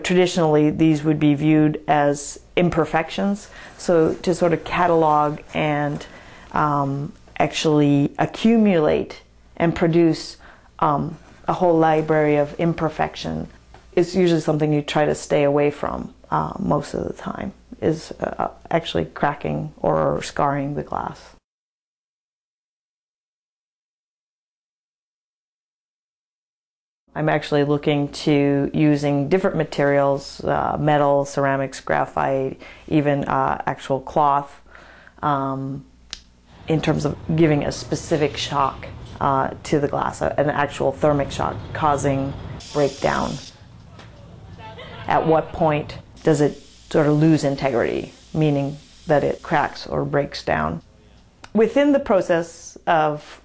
traditionally these would be viewed as imperfections. So to sort of catalog and actually accumulate and produce a whole library of imperfection is usually something you try to stay away from most of the time, is actually cracking or scarring the glass. I'm actually looking to using different materials, metal, ceramics, graphite, even actual cloth, in terms of giving a specific shock to the glass, an actual thermic shock causing breakdown. At what point does it sort of lose integrity, meaning that it cracks or breaks down? Within the process of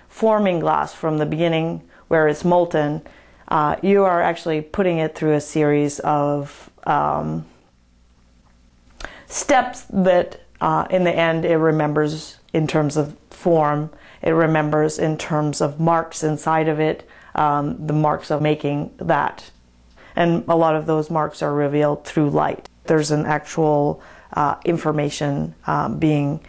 forming glass from the beginning, where it's molten, you are actually putting it through a series of steps that in the end it remembers in terms of form, it remembers in terms of marks inside of it, the marks of making that. And a lot of those marks are revealed through light. There's an actual information being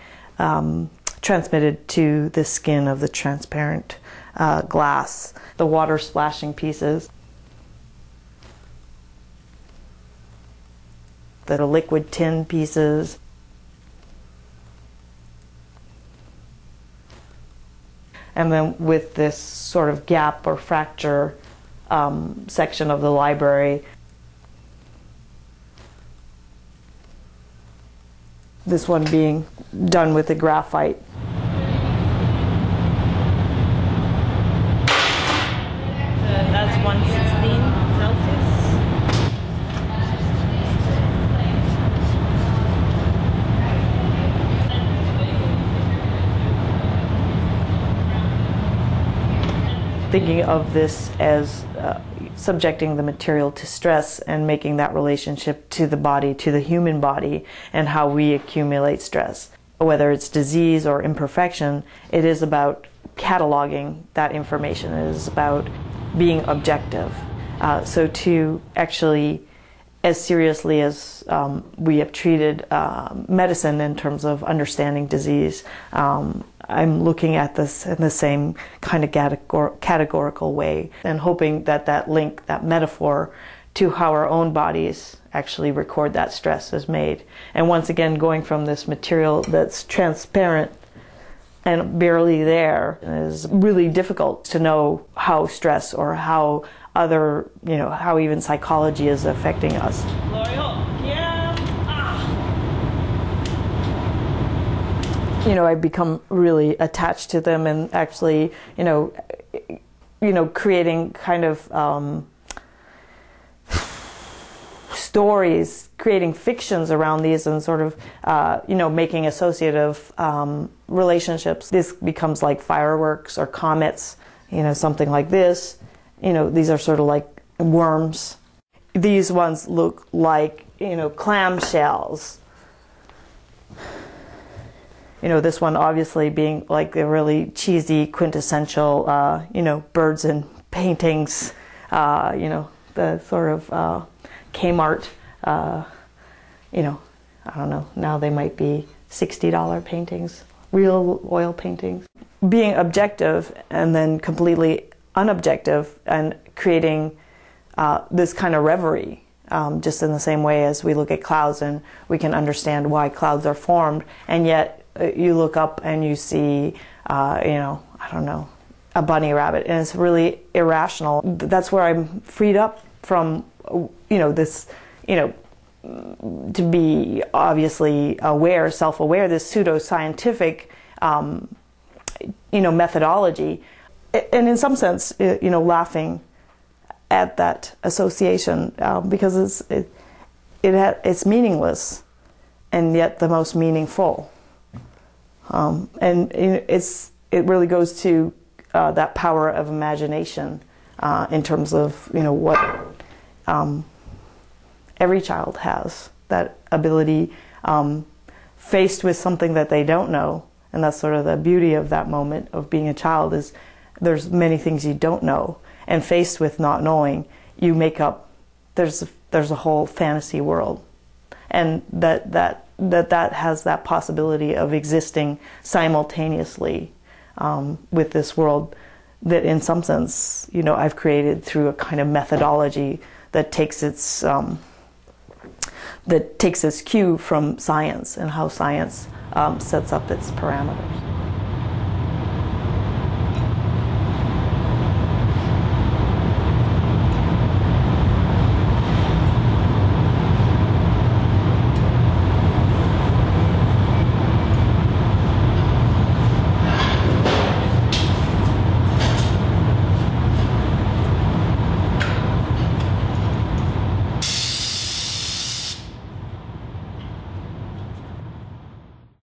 transmitted to the skin of the transparent glass. The water splashing pieces, the liquid tin pieces, and then with this sort of gap or fracture section of the library, this one being done with the graphite. That's 116 Celsius. Thinking of this as subjecting the material to stress and making that relationship to the body, to the human body, and how we accumulate stress. Whether it's disease or imperfection, it is about cataloging that information. It is about being objective. So to actually, as seriously as we have treated medicine in terms of understanding disease, I'm looking at this in the same kind of categorical way and hoping that that link, that metaphor to how our own bodies actually record that stress is made. And once again, going from this material that's transparent and barely there, is really difficult to know how stress or how other, how even psychology is affecting us. I've become really attached to them and actually, creating kind of stories, creating fictions around these and sort of, making associative relationships. This becomes like fireworks or comets, something like this. These are sort of like worms. These ones look like, clamshells. This one obviously being like a really cheesy, quintessential, birds and paintings, the sort of Kmart, I don't know, now they might be $60 paintings, real oil paintings. Being objective and then completely unobjective and creating this kind of reverie, just in the same way as we look at clouds and we can understand why clouds are formed, and yet you look up and you see, I don't know, a bunny rabbit, and it's really irrational. That's where I'm freed up from, this, to be obviously aware, self-aware, this pseudo-scientific, methodology, and in some sense, laughing at that association because it's meaningless, and yet the most meaningful. And it really goes to that power of imagination in terms of what every child has, that ability faced with something that they don't know, and that's sort of the beauty of that moment of being a child, is there's many things you don't know, and faced with not knowing, you make up there's a whole fantasy world, and that has that possibility of existing simultaneously with this world that in some sense, you know, I've created through a kind of methodology that takes its cue from science and how science sets up its parameters.